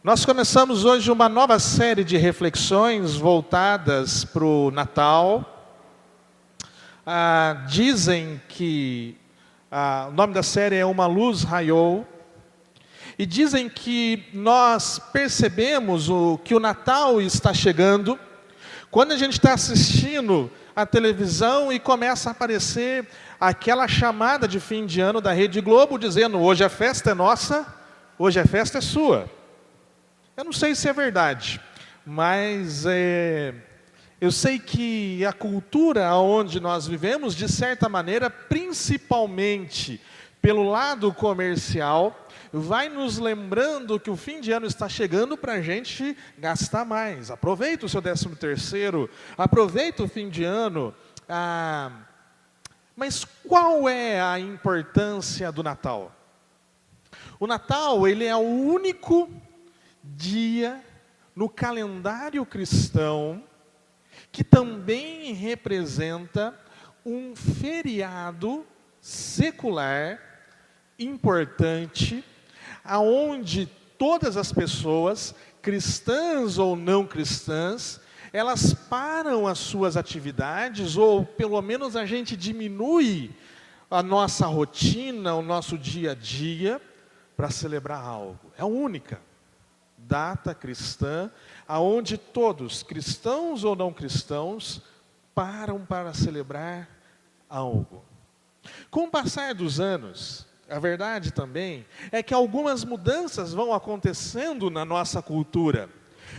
Nós começamos hoje uma nova série de reflexões voltadas para o Natal. Dizem que o nome da série é Uma Luz Raiou. E dizem que nós percebemos que o Natal está chegando quando a gente está assistindo a televisão e começa a aparecer aquela chamada de fim de ano da Rede Globo dizendo: hoje a festa é nossa, hoje a festa é sua. Eu não sei se é verdade, mas eu sei que a cultura onde nós vivemos, de certa maneira, principalmente pelo lado comercial, vai nos lembrando que o fim de ano está chegando para a gente gastar mais. Aproveita o seu 13º, aproveita o fim de ano. Mas qual é a importância do Natal? O Natal, ele é o único dia no calendário cristão que também representa um feriado secular importante, aonde todas as pessoas, cristãs ou não cristãs, elas param as suas atividades, ou pelo menos a gente diminui a nossa rotina, o nosso dia a dia, para celebrar algo. É a única data cristã, aonde todos, cristãos ou não cristãos, param para celebrar algo. Com o passar dos anos, a verdade também é que algumas mudanças vão acontecendo na nossa cultura.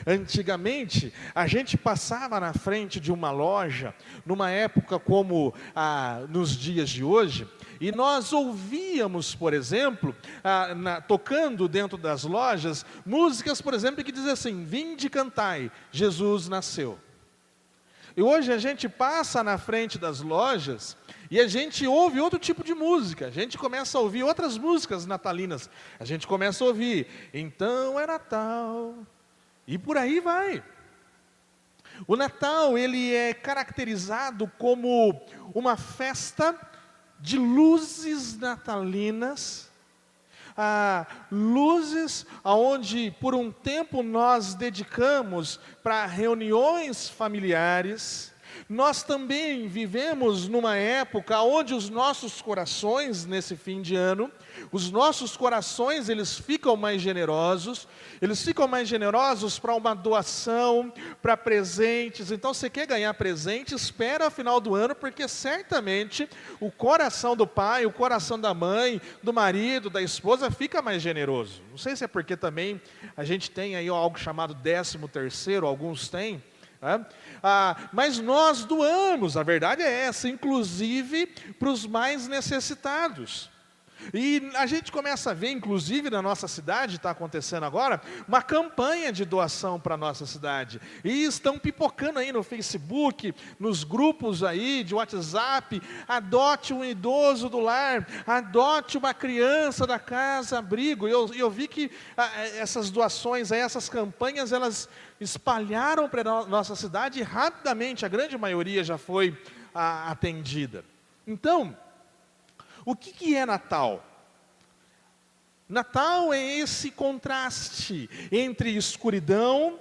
Antigamente, a gente passava na frente de uma loja, numa época como nos dias de hoje, e nós ouvíamos, por exemplo, tocando dentro das lojas, músicas, por exemplo, que dizem assim: vinde cantai, Jesus nasceu. E hoje a gente passa na frente das lojas e a gente ouve outro tipo de música. A gente começa a ouvir outras músicas natalinas. A gente começa a ouvir, então é Natal. E por aí vai. O Natal, ele é caracterizado como uma festa de luzes natalinas. Luzes onde por um tempo nós dedicamos para reuniões familiares. Nós também vivemos numa época onde os nossos corações, nesse fim de ano, os nossos corações, eles ficam mais generosos para uma doação, para presentes. Então, você quer ganhar presente, espera o final do ano, porque certamente o coração do pai, o coração da mãe, do marido, da esposa, fica mais generoso. Não sei se é porque também a gente tem aí algo chamado 13º, alguns têm. Mas nós doamos, a verdade é essa, inclusive para os mais necessitados. E a gente começa a ver, inclusive na nossa cidade, está acontecendo agora, uma campanha de doação para a nossa cidade. E estão pipocando aí no Facebook, nos grupos aí de WhatsApp: adote um idoso do lar, adote uma criança da casa abrigo. E eu vi que essas doações, aí, essas campanhas, elas espalharam para a nossa cidade e rapidamente, a grande maioria já foi atendida. Então, o que é Natal? Natal é esse contraste entre escuridão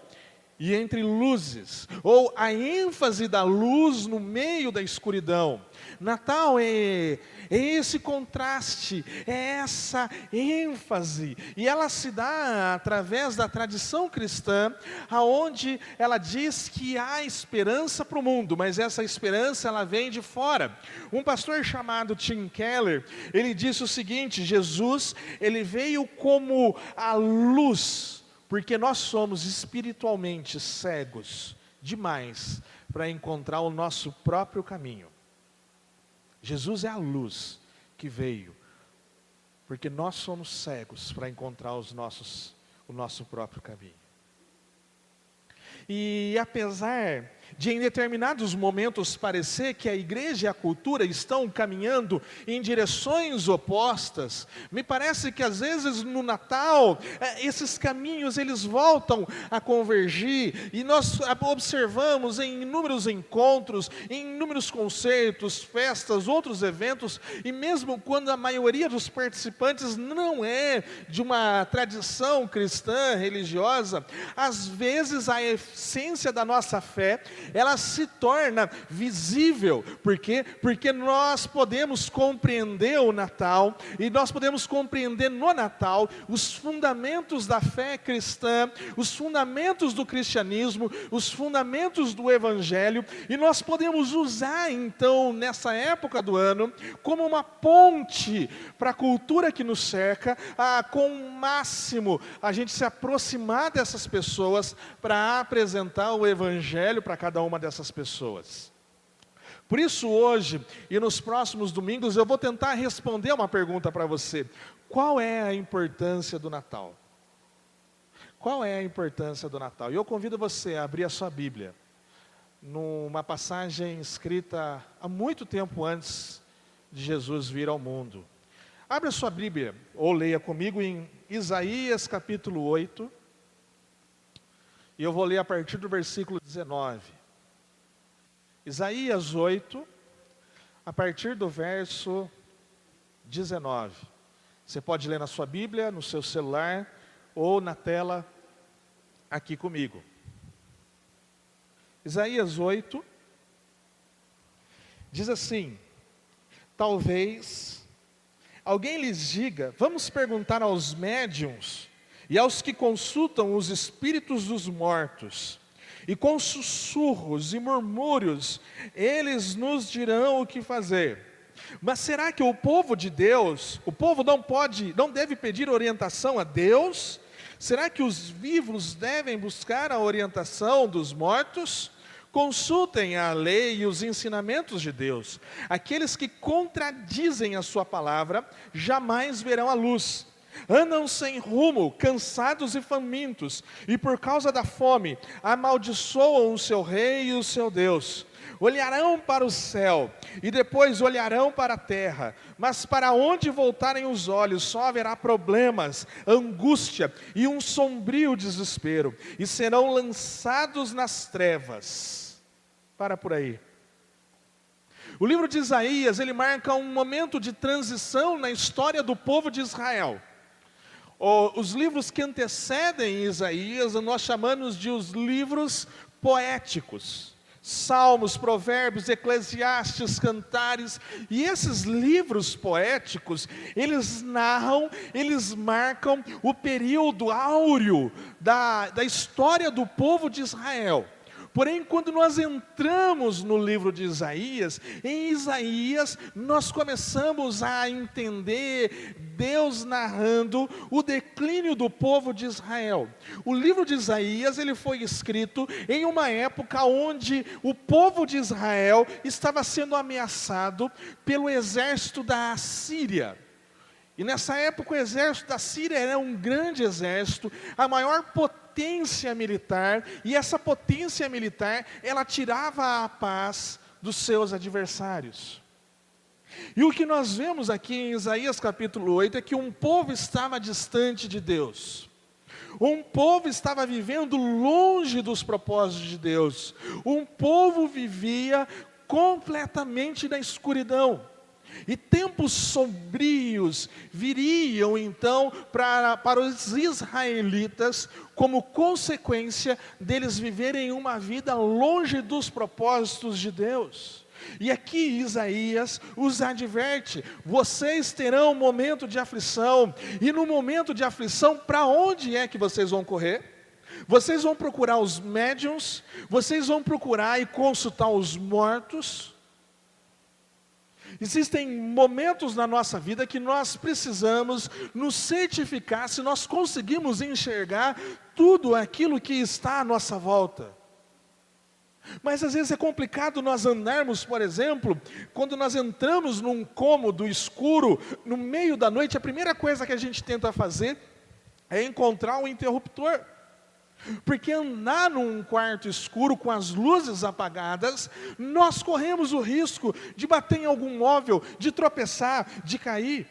e entre luzes, ou a ênfase da luz no meio da escuridão. Natal é esse contraste, é essa ênfase, e ela se dá através da tradição cristã, aonde ela diz que há esperança para o mundo, mas essa esperança ela vem de fora. Um pastor chamado Tim Keller, ele disse o seguinte: Jesus, ele veio como a luz, porque nós somos espiritualmente cegos demais para encontrar o nosso próprio caminho. Jesus é a luz que veio, porque nós somos cegos para encontrar o nosso próprio caminho. E apesar de em determinados momentos parecer que a igreja e a cultura estão caminhando em direções opostas. Me parece que às vezes no Natal, esses caminhos eles voltam a convergir, e nós observamos em inúmeros encontros, em inúmeros concertos, festas, outros eventos, e mesmo quando a maioria dos participantes não é de uma tradição cristã, religiosa, às vezes a essência da nossa fé, ela se torna visível. Por quê? Porque nós podemos compreender o Natal, e nós podemos compreender no Natal os fundamentos da fé cristã, os fundamentos do cristianismo, os fundamentos do Evangelho, e nós podemos usar então nessa época do ano como uma ponte para a cultura que nos cerca, com o máximo a gente se aproximar dessas pessoas para apresentar o Evangelho para cada uma dessas pessoas. Por isso hoje e nos próximos domingos eu vou tentar responder uma pergunta para você: qual é a importância do Natal? Qual é a importância do Natal? E eu convido você a abrir a sua Bíblia numa passagem escrita há muito tempo antes de Jesus vir ao mundo. Abra a sua Bíblia, ou leia comigo em Isaías capítulo 8, e eu vou ler a partir do versículo 19. Isaías 8, a partir do verso 19. Você pode ler na sua Bíblia, no seu celular, ou na tela aqui comigo. Isaías 8, diz assim: talvez alguém lhes diga, vamos perguntar aos médiuns e aos que consultam os espíritos dos mortos, e com sussurros e murmúrios eles nos dirão o que fazer. Mas será que o povo de Deus, o povo não deve pedir orientação a Deus? Será que os vivos devem buscar a orientação dos mortos? Consultem a lei e os ensinamentos de Deus. Aqueles que contradizem a sua palavra jamais verão a luz. Andam sem rumo, cansados e famintos, e por causa da fome amaldiçoam o seu rei e o seu Deus. Olharão para o céu e depois olharão para a terra, mas para onde voltarem os olhos só haverá problemas, angústia e um sombrio desespero, e serão lançados nas trevas. Para por aí. O livro de Isaías, ele marca um momento de transição na história do povo de Israel. Os livros que antecedem Isaías, nós chamamos de os livros poéticos. Salmos, Provérbios, Eclesiastes, Cantares, e esses livros poéticos, eles narram, eles marcam o período áureo da história do povo de Israel. Porém, quando nós entramos no livro de Isaías, em Isaías nós começamos a entender Deus narrando o declínio do povo de Israel. O livro de Isaías, ele foi escrito em uma época onde o povo de Israel estava sendo ameaçado pelo exército da Assíria. E nessa época o exército da Síria era um grande exército, a maior potência militar, e essa potência militar, ela tirava a paz dos seus adversários. E o que nós vemos aqui em Isaías capítulo 8 é que um povo estava distante de Deus. Um povo estava vivendo longe dos propósitos de Deus. Um povo vivia completamente na escuridão. E tempos sombrios viriam então para os israelitas como consequência deles viverem uma vida longe dos propósitos de Deus. E aqui Isaías os adverte: vocês terão um momento de aflição, e no momento de aflição, para onde é que vocês vão correr? Vocês vão procurar os médiuns, vocês vão procurar e consultar os mortos. Existem momentos na nossa vida que nós precisamos nos certificar se nós conseguimos enxergar tudo aquilo que está à nossa volta. Mas às vezes é complicado nós andarmos, por exemplo, quando nós entramos num cômodo escuro, no meio da noite, a primeira coisa que a gente tenta fazer é encontrar um interruptor. Porque andar num quarto escuro com as luzes apagadas, nós corremos o risco de bater em algum móvel, de tropeçar, de cair.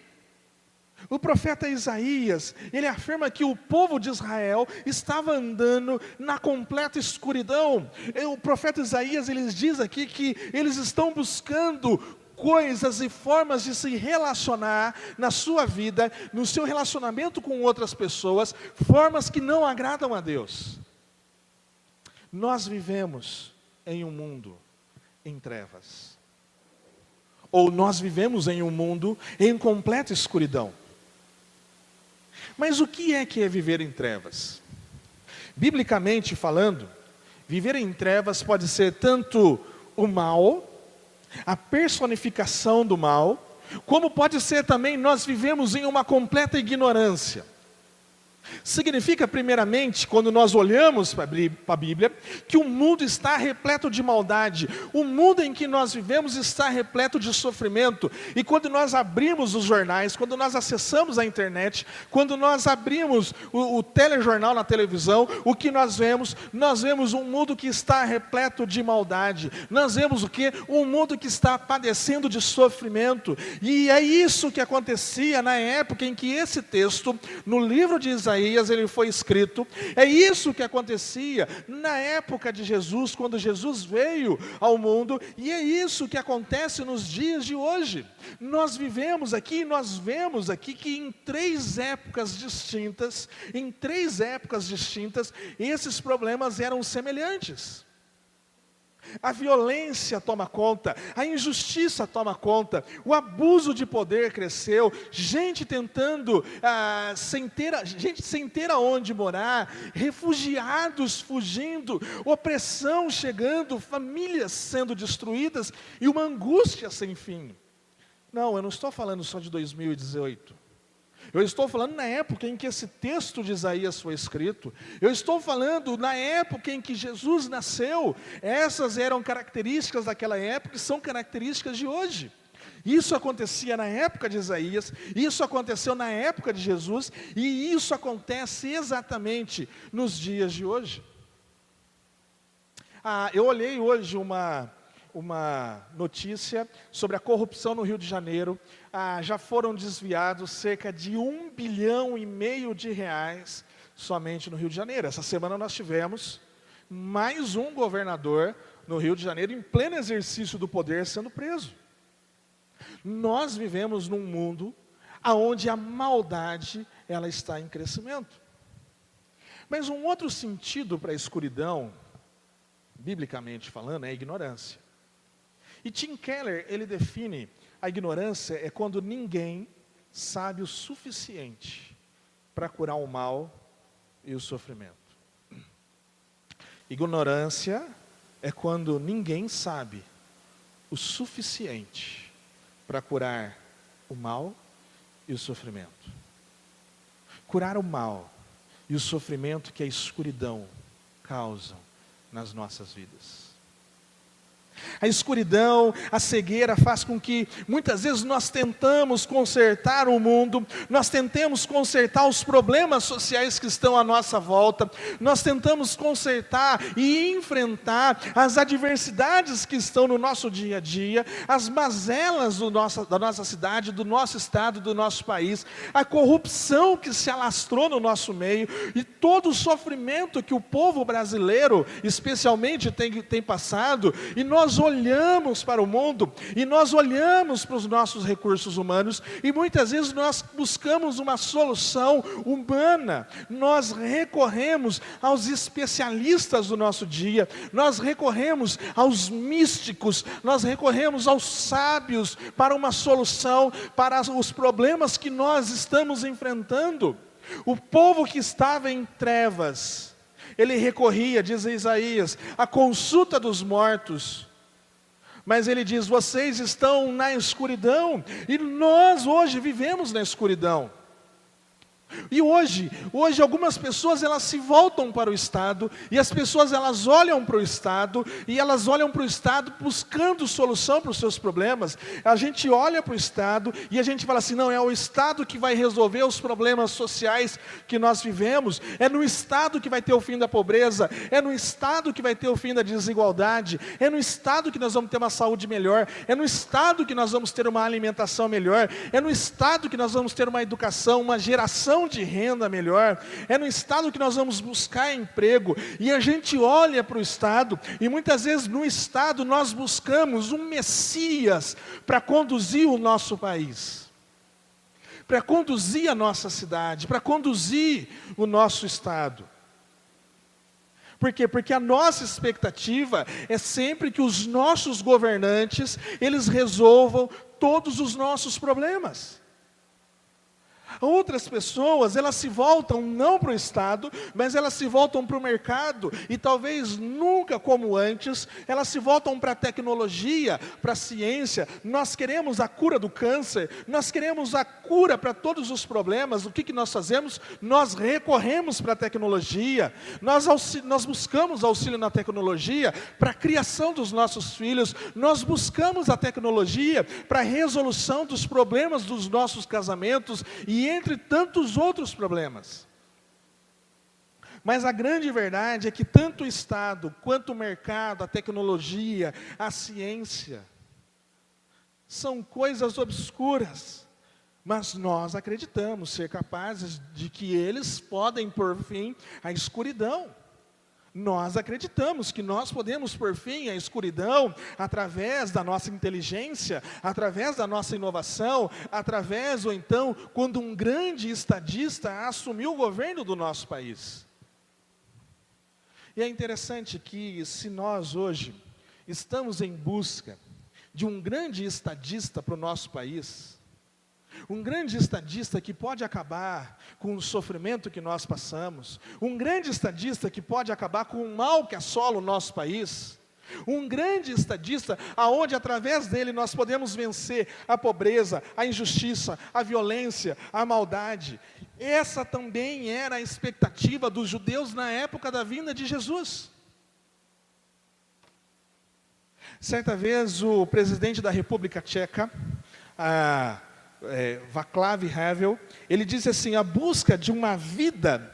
O profeta Isaías, ele afirma que o povo de Israel estava andando na completa escuridão. O profeta Isaías, ele diz aqui que eles estão buscando coisas e formas de se relacionar na sua vida, no seu relacionamento com outras pessoas, formas que não agradam a Deus. Nós vivemos em um mundo em trevas. Ou nós vivemos em um mundo em completa escuridão. Mas o que é viver em trevas? Biblicamente falando, viver em trevas pode ser tanto o mal, a personificação do mal, como pode ser também nós vivemos em uma completa ignorância. Significa, primeiramente, quando nós olhamos para a Bíblia, que o mundo está repleto de maldade, o mundo em que nós vivemos está repleto de sofrimento, e quando nós abrimos os jornais, quando nós acessamos a internet, quando nós abrimos o telejornal na televisão, o que nós vemos? Nós vemos um mundo que está repleto de maldade, nós vemos o quê? Um mundo que está padecendo de sofrimento, e é isso que acontecia na época em que esse texto, no livro de Isaías, ele foi escrito. É isso que acontecia na época de Jesus, quando Jesus veio ao mundo, e é isso que acontece nos dias de hoje. Nós vivemos aqui, nós vemos aqui que em três épocas distintas, esses problemas eram semelhantes. A violência toma conta, a injustiça toma conta, o abuso de poder cresceu, gente tentando, gente sem ter aonde morar, refugiados fugindo, opressão chegando, famílias sendo destruídas e uma angústia sem fim. Não, eu não estou falando só de 2018. Eu estou falando na época em que esse texto de Isaías foi escrito. Eu estou falando na época em que Jesus nasceu. Essas eram características daquela época e são características de hoje. Isso acontecia na época de Isaías, isso aconteceu na época de Jesus, e isso acontece exatamente nos dias de hoje. Eu olhei hoje uma notícia sobre a corrupção no Rio de Janeiro. Já foram desviados cerca de R$1,5 bilhão de reais somente no Rio de Janeiro. Essa semana nós tivemos mais um governador no Rio de Janeiro em pleno exercício do poder sendo preso. Nós vivemos num mundo onde a maldade ela está em crescimento. Mas um outro sentido para a escuridão, biblicamente falando, é a ignorância. E Tim Keller, ele define a ignorância é quando ninguém sabe o suficiente para curar o mal e o sofrimento. Ignorância é quando ninguém sabe o suficiente para curar o mal e o sofrimento. Curar o mal e o sofrimento que a escuridão causam nas nossas vidas. A escuridão, a cegueira faz com que muitas vezes nós tentamos consertar o mundo, nós tentemos consertar os problemas sociais que estão à nossa volta, nós tentamos consertar e enfrentar as adversidades que estão no nosso dia a dia, as mazelas da nossa cidade, do nosso estado, do nosso país, a corrupção que se alastrou no nosso meio e todo o sofrimento que o povo brasileiro especialmente tem passado, e nós olhamos para o mundo, e nós olhamos para os nossos recursos humanos, e muitas vezes nós buscamos uma solução humana, nós recorremos aos especialistas do nosso dia, nós recorremos aos místicos, nós recorremos aos sábios para uma solução para os problemas que nós estamos enfrentando. O povo que estava em trevas, ele recorria, diz Isaías, à consulta dos mortos. Mas ele diz, vocês estão na escuridão, e nós hoje vivemos na escuridão. E hoje algumas pessoas elas se voltam para o Estado, e as pessoas elas olham para o Estado, e elas olham para o Estado buscando solução para os seus problemas. A gente olha para o Estado e a gente fala assim, não, é o Estado que vai resolver os problemas sociais que nós vivemos, é no Estado que vai ter o fim da pobreza, é no Estado que vai ter o fim da desigualdade, é no Estado que nós vamos ter uma saúde melhor, é no Estado que nós vamos ter uma alimentação melhor, é no Estado que nós vamos ter uma educação, uma geração de renda melhor, é no Estado que nós vamos buscar emprego. E a gente olha para o Estado, e muitas vezes no Estado nós buscamos um Messias para conduzir o nosso país, para conduzir a nossa cidade, para conduzir o nosso Estado. Por quê? Porque a nossa expectativa é sempre que os nossos governantes, eles resolvam todos os nossos problemas. Outras pessoas, elas se voltam não para o Estado, mas elas se voltam para o mercado, e talvez nunca como antes, elas se voltam para a tecnologia, para a ciência. Nós queremos a cura do câncer, nós queremos a cura para todos os problemas. O que nós fazemos? Nós recorremos para a tecnologia, nós buscamos auxílio na tecnologia para a criação dos nossos filhos, nós buscamos a tecnologia para a resolução dos problemas dos nossos casamentos, e entre tantos outros problemas. Mas a grande verdade é que tanto o Estado, quanto o mercado, a tecnologia, a ciência, são coisas obscuras, mas nós acreditamos ser capazes de que eles podem pôr fim à escuridão. Nós acreditamos que nós podemos pôr fim à escuridão através da nossa inteligência, através da nossa inovação, através, ou então, quando um grande estadista assumiu o governo do nosso país. E é interessante que, se nós hoje estamos em busca de um grande estadista para o nosso país, um grande estadista que pode acabar com o sofrimento que nós passamos, um grande estadista que pode acabar com o mal que assola o nosso país, um grande estadista aonde através dele nós podemos vencer a pobreza, a injustiça, a violência, a maldade. Essa também era a expectativa dos judeus na época da vinda de Jesus. Certa vez o presidente da República Tcheca, Václav Havel, ele disse assim: a busca de uma vida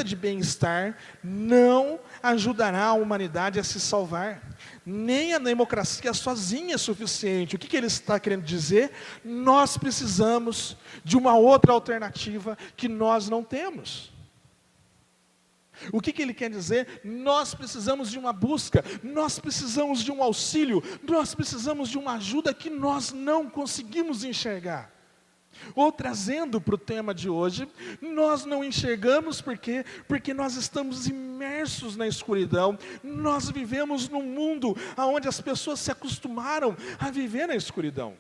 de bem-estar não ajudará a humanidade a se salvar. Nem a democracia sozinha é suficiente. O que ele está querendo dizer? Nós precisamos de uma outra alternativa que nós não temos. O que ele quer dizer? Nós precisamos de uma busca, nós precisamos de um auxílio, nós precisamos de uma ajuda que nós não conseguimos enxergar. Ou trazendo para o tema de hoje, nós não enxergamos porque nós estamos imersos na escuridão. Nós vivemos num mundo onde as pessoas se acostumaram a viver na escuridão.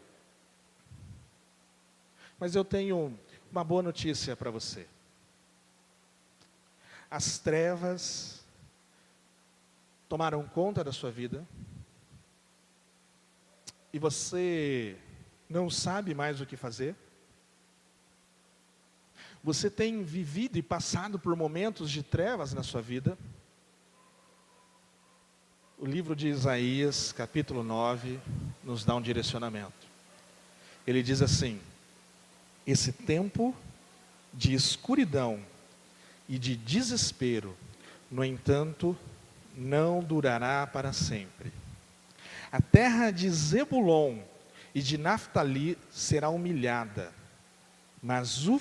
Mas eu tenho uma boa notícia para você. As trevas tomaram conta da sua vida e você não sabe mais o que fazer. Você tem vivido e passado por momentos de trevas na sua vida. O livro de Isaías, capítulo 9, nos dá um direcionamento. Ele diz assim: esse tempo de escuridão e de desespero, no entanto, não durará para sempre. A terra de Zebulon e de Naftali será humilhada, mas no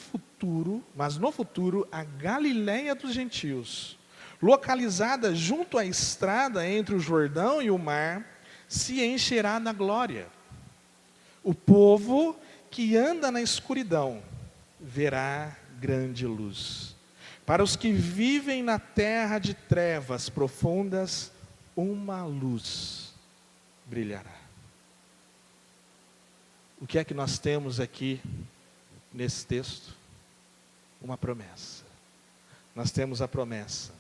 futuro a Galileia dos gentios, localizada junto à estrada entre o Jordão e o mar, se encherá da glória. O povo que anda na escuridão verá grande luz. Para os que vivem na terra de trevas profundas, uma luz brilhará. O que é que nós temos aqui nesse texto? Uma promessa. Nós temos a promessa: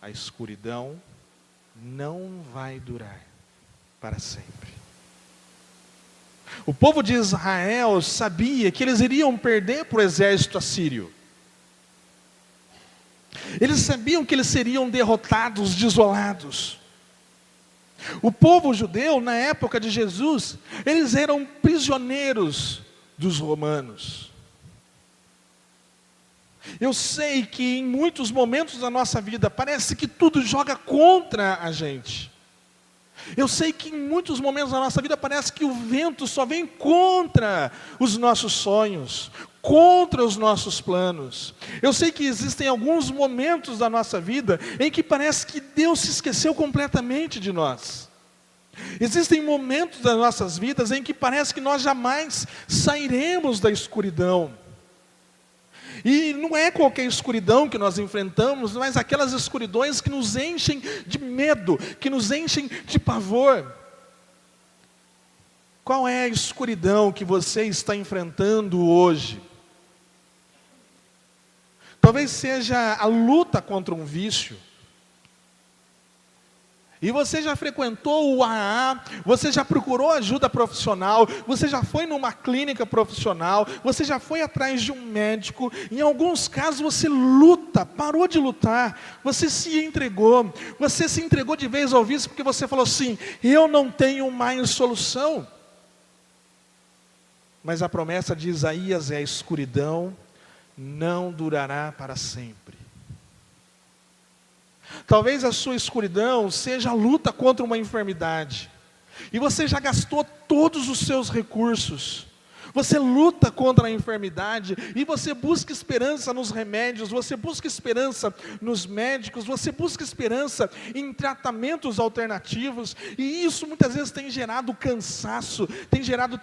a escuridão não vai durar para sempre. O povo de Israel sabia que eles iriam perder para o exército assírio. Eles sabiam que eles seriam derrotados, desolados. O povo judeu, na época de Jesus, eles eram prisioneiros dos romanos. Eu sei que em muitos momentos da nossa vida parece que tudo joga contra a gente. Eu sei que em muitos momentos da nossa vida parece que o vento só vem contra os nossos sonhos, contra os nossos planos. Eu sei que existem alguns momentos da nossa vida em que parece que Deus se esqueceu completamente de nós. Existem momentos das nossas vidas em que parece que nós jamais sairemos da escuridão. E não é qualquer escuridão que nós enfrentamos, mas aquelas escuridões que nos enchem de medo, que nos enchem de pavor. Qual é a escuridão que você está enfrentando hoje? Talvez seja a luta contra um vício. E você já frequentou o AA, você já procurou ajuda profissional, você já foi numa clínica profissional, você já foi atrás de um médico, em alguns casos você luta, parou de lutar, você se entregou de vez ao vício porque você falou assim, eu não tenho mais solução. Mas a promessa de Isaías é: a escuridão não durará para sempre. Talvez a sua escuridão seja a luta contra uma enfermidade. E você já gastou todos os seus recursos. Você luta contra a enfermidade e você busca esperança nos remédios, você busca esperança nos médicos, você busca esperança em tratamentos alternativos. E isso muitas vezes tem gerado cansaço, tem gerado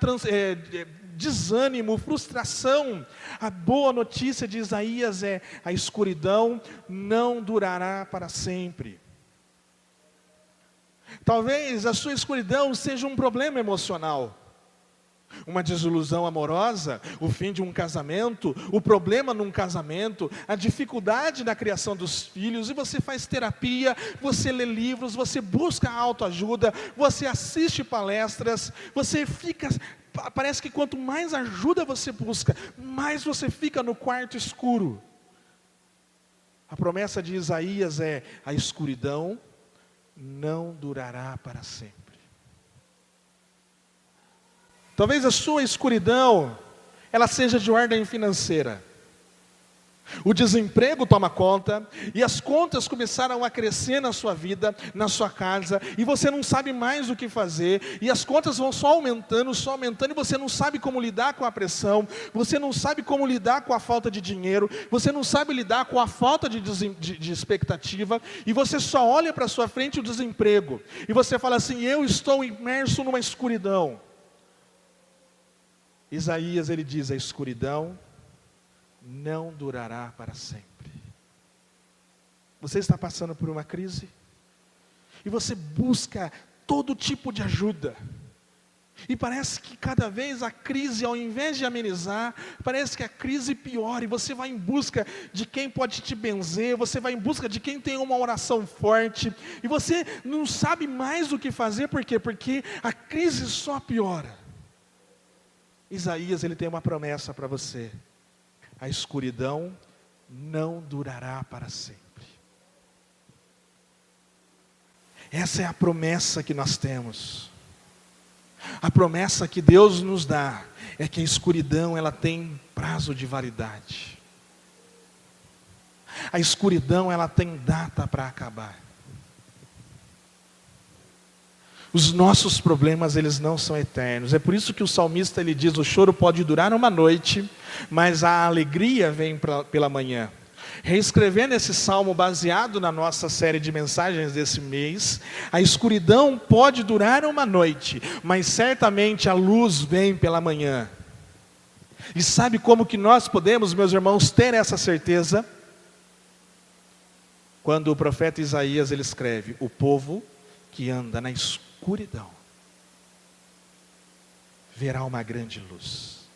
desânimo, frustração. A boa notícia de Isaías é: a escuridão não durará para sempre. Talvez a sua escuridão seja um problema emocional, uma desilusão amorosa, o fim de um casamento, o problema num casamento, a dificuldade na criação dos filhos, e você faz terapia, você lê livros, você busca autoajuda, você assiste palestras, parece que quanto mais ajuda você busca, mais você fica no quarto escuro. A promessa de Isaías é: a escuridão não durará para sempre. Talvez a sua escuridão, ela seja de ordem financeira. O desemprego toma conta, e as contas começaram a crescer na sua vida, na sua casa, e você não sabe mais o que fazer, e as contas vão só aumentando, e você não sabe como lidar com a pressão, você não sabe como lidar com a falta de dinheiro, você não sabe lidar com a falta de expectativa, e você só olha para sua frente o desemprego, e você fala assim: eu estou imerso numa escuridão. Isaías, ele diz: a escuridão não durará para sempre. Você está passando por uma crise, e você busca todo tipo de ajuda, e parece que cada vez a crise, ao invés de amenizar, parece que a crise piora, e você vai em busca de quem pode te benzer, você vai em busca de quem tem uma oração forte, e você não sabe mais o que fazer. Por quê? Porque a crise só piora. Isaías, ele tem uma promessa para você: a escuridão não durará para sempre. Essa é a promessa que nós temos. A promessa que Deus nos dá é que a escuridão, ela tem prazo de validade. A escuridão, ela tem data para acabar. Os nossos problemas, eles não são eternos. É por isso que o salmista, ele diz: o choro pode durar uma noite, mas a alegria vem pela manhã. Reescrevendo esse salmo baseado na nossa série de mensagens desse mês: a escuridão pode durar uma noite, mas certamente a luz vem pela manhã. E sabe como que nós podemos, meus irmãos, ter essa certeza? Quando o profeta Isaías, ele escreve: o povo que anda na escuridão verá uma grande luz.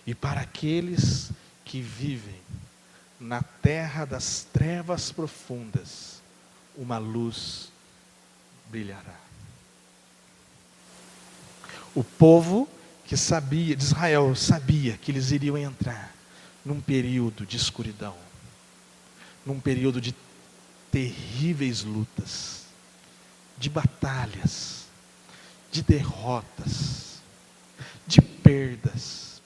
E para aqueles que vivem na terra das trevas profundas, uma luz brilhará. O povo que sabia, de Israel, sabia que eles iriam entrar num período de escuridão, num período de terríveis lutas, de batalhas, de derrotas, de perdas.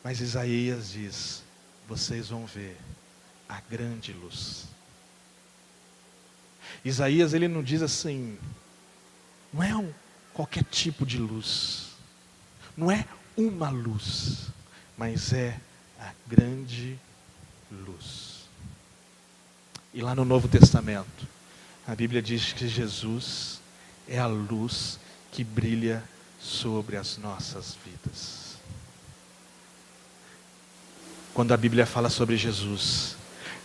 Mas Isaías diz: vocês vão ver a grande luz. Isaías, ele não diz assim, não é qualquer tipo de luz, não é uma luz, mas é a grande luz. E lá no Novo Testamento, a Bíblia diz que Jesus é a luz que brilha sobre as nossas vidas. Quando a Bíblia fala sobre Jesus,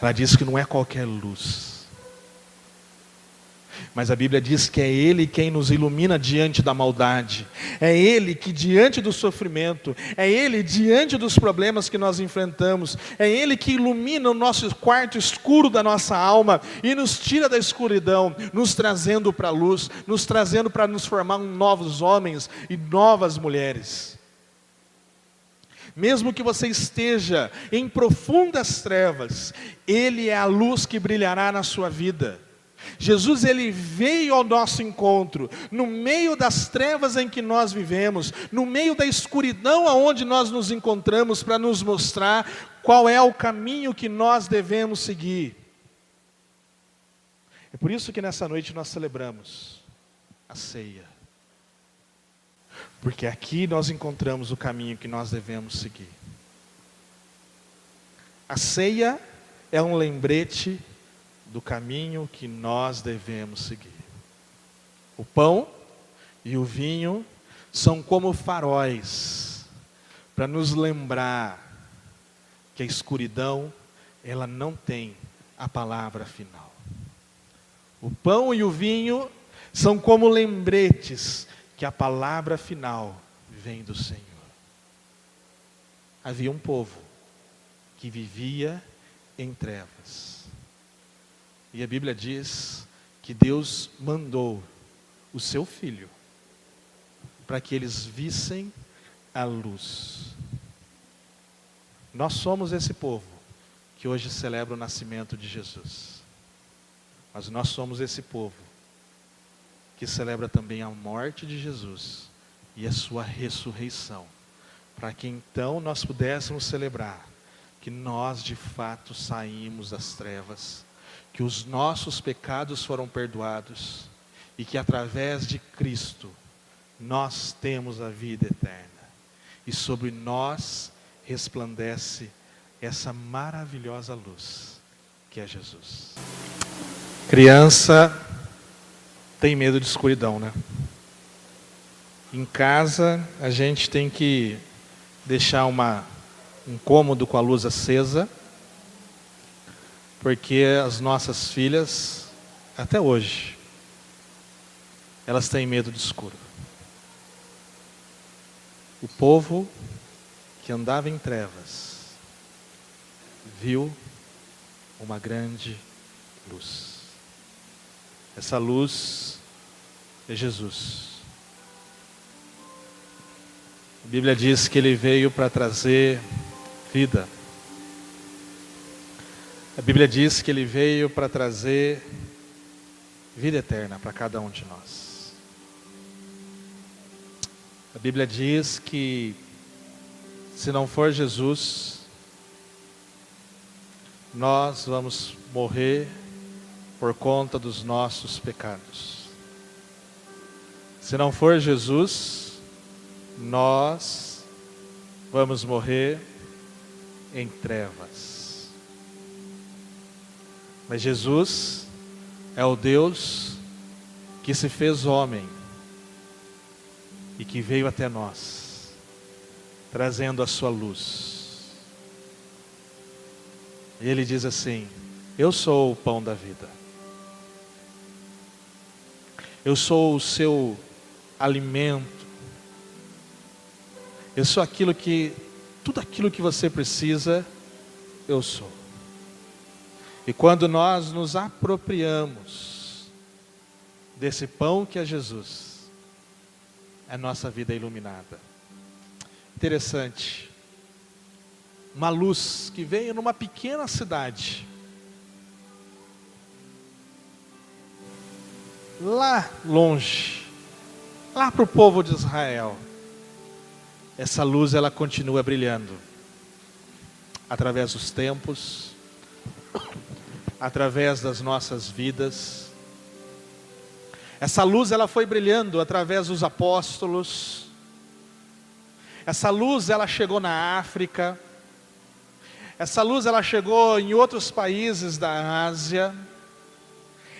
ela diz que não é qualquer luz, mas a Bíblia diz que é Ele quem nos ilumina diante da maldade. É Ele que diante do sofrimento, é Ele diante dos problemas que nós enfrentamos, é Ele que ilumina o nosso quarto escuro da nossa alma e nos tira da escuridão, nos trazendo para a luz, nos trazendo para nos formar novos homens e novas mulheres. Mesmo que você esteja em profundas trevas, Ele é a luz que brilhará na sua vida. Jesus, ele veio ao nosso encontro, no meio das trevas em que nós vivemos, no meio da escuridão aonde nós nos encontramos, para nos mostrar qual é o caminho que nós devemos seguir. É por isso que nessa noite nós celebramos a ceia, porque aqui nós encontramos o caminho que nós devemos seguir. A ceia é um lembrete do caminho que nós devemos seguir. O pão e o vinho são como faróis para nos lembrar que a escuridão, ela não tem a palavra final. O pão e o vinho são como lembretes que a palavra final vem do Senhor. Havia um povo que vivia em trevas. E a Bíblia diz que Deus mandou o seu Filho para que eles vissem a luz. Nós somos esse povo que hoje celebra o nascimento de Jesus. Mas nós somos esse povo que celebra também a morte de Jesus e a sua ressurreição, para que então nós pudéssemos celebrar que nós de fato saímos das trevas, que os nossos pecados foram perdoados e que através de Cristo nós temos a vida eterna e sobre nós resplandece essa maravilhosa luz que é Jesus. Criança tem medo de escuridão, né? Em casa a gente tem que deixar um cômodo com a luz acesa, porque as nossas filhas, até hoje, elas têm medo do escuro. O povo que andava em trevas viu uma grande luz. Essa luz é Jesus. A Bíblia diz que Ele veio para trazer vida. A Bíblia diz que Ele veio para trazer vida eterna para cada um de nós. A Bíblia diz que se não for Jesus, nós vamos morrer por conta dos nossos pecados. Se não for Jesus, nós vamos morrer em trevas. Mas Jesus é o Deus que se fez homem e que veio até nós, trazendo a sua luz. E Ele diz assim: eu sou o pão da vida. Eu sou o seu alimento. Eu sou tudo aquilo que você precisa, eu sou. E quando nós nos apropriamos desse pão que é Jesus, a nossa vida iluminada. Interessante. Uma luz que veio numa pequena cidade, lá longe, lá para o povo de Israel. Essa luz, ela continua brilhando, através dos tempos, através das nossas vidas. Essa luz, ela foi brilhando através dos apóstolos. Essa luz, ela chegou na África. Essa luz, ela chegou em outros países da Ásia.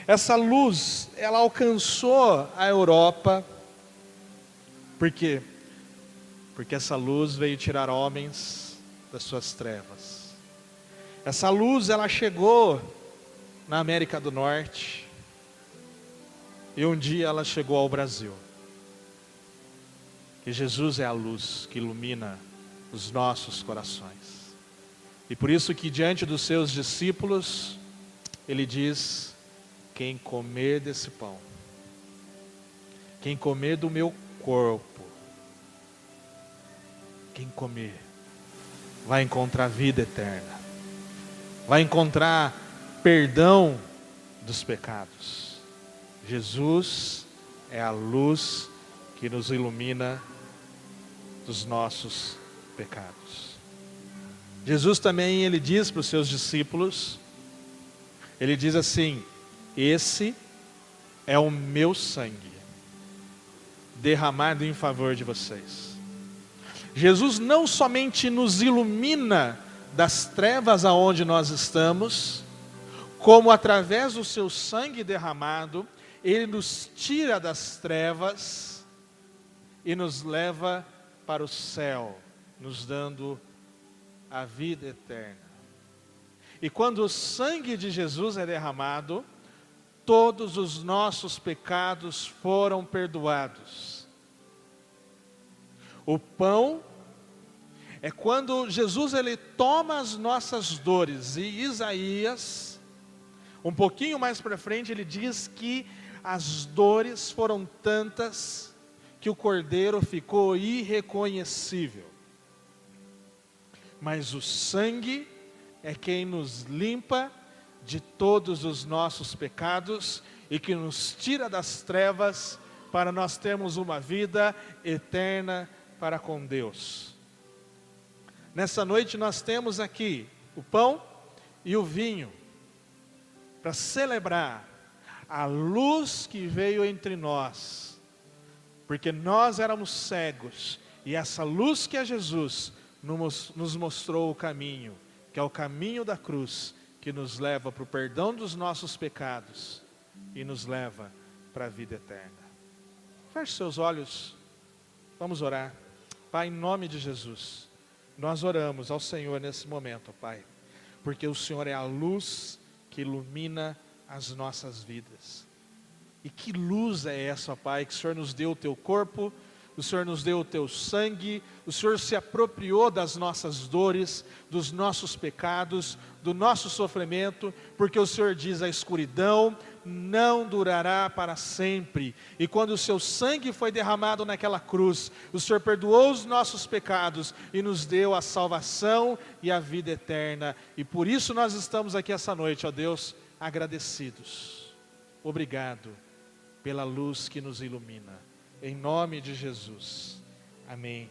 Essa luz, ela alcançou a Europa. Por quê? Porque essa luz veio tirar homens das suas trevas. Essa luz, ela chegou na América do Norte. E um dia ela chegou ao Brasil. Que Jesus é a luz que ilumina os nossos corações. E por isso que diante dos seus discípulos, ele diz: quem comer desse pão, quem comer do meu corpo, quem comer, vai encontrar vida eterna, vai encontrar perdão dos pecados. Jesus é a luz que nos ilumina dos nossos pecados. Jesus também, ele diz para os seus discípulos, ele diz assim: esse é o meu sangue, derramado em favor de vocês. Jesus não somente nos ilumina das trevas aonde nós estamos, como através do seu sangue derramado, ele nos tira das trevas e nos leva para o céu, nos dando a vida eterna. E quando o sangue de Jesus é derramado, todos os nossos pecados foram perdoados. O pão é quando Jesus, ele toma as nossas dores. E Isaías, um pouquinho mais para frente, ele diz que as dores foram tantas que o cordeiro ficou irreconhecível. Mas o sangue é quem nos limpa de todos os nossos pecados e que nos tira das trevas para nós termos uma vida eterna para com Deus. Nessa noite nós temos aqui o pão e o vinho para celebrar a luz que veio entre nós, porque nós éramos cegos e essa luz que é Jesus nos mostrou o caminho, que é o caminho da cruz, que nos leva para o perdão dos nossos pecados e nos leva para a vida eterna. Feche seus olhos, vamos orar. Pai, em nome de Jesus, nós oramos ao Senhor nesse momento, Pai, porque o Senhor é a luz que ilumina as nossas vidas. E que luz é essa, Pai, que o Senhor nos deu o teu corpo, o Senhor nos deu o teu sangue, o Senhor se apropriou das nossas dores, dos nossos pecados, do nosso sofrimento, porque o Senhor diz: a escuridão não durará para sempre. E quando o seu sangue foi derramado naquela cruz, o Senhor perdoou os nossos pecados e nos deu a salvação e a vida eterna. E por isso nós estamos aqui essa noite, ó Deus, agradecidos. Obrigado pela luz que nos ilumina. Em nome de Jesus. Amém.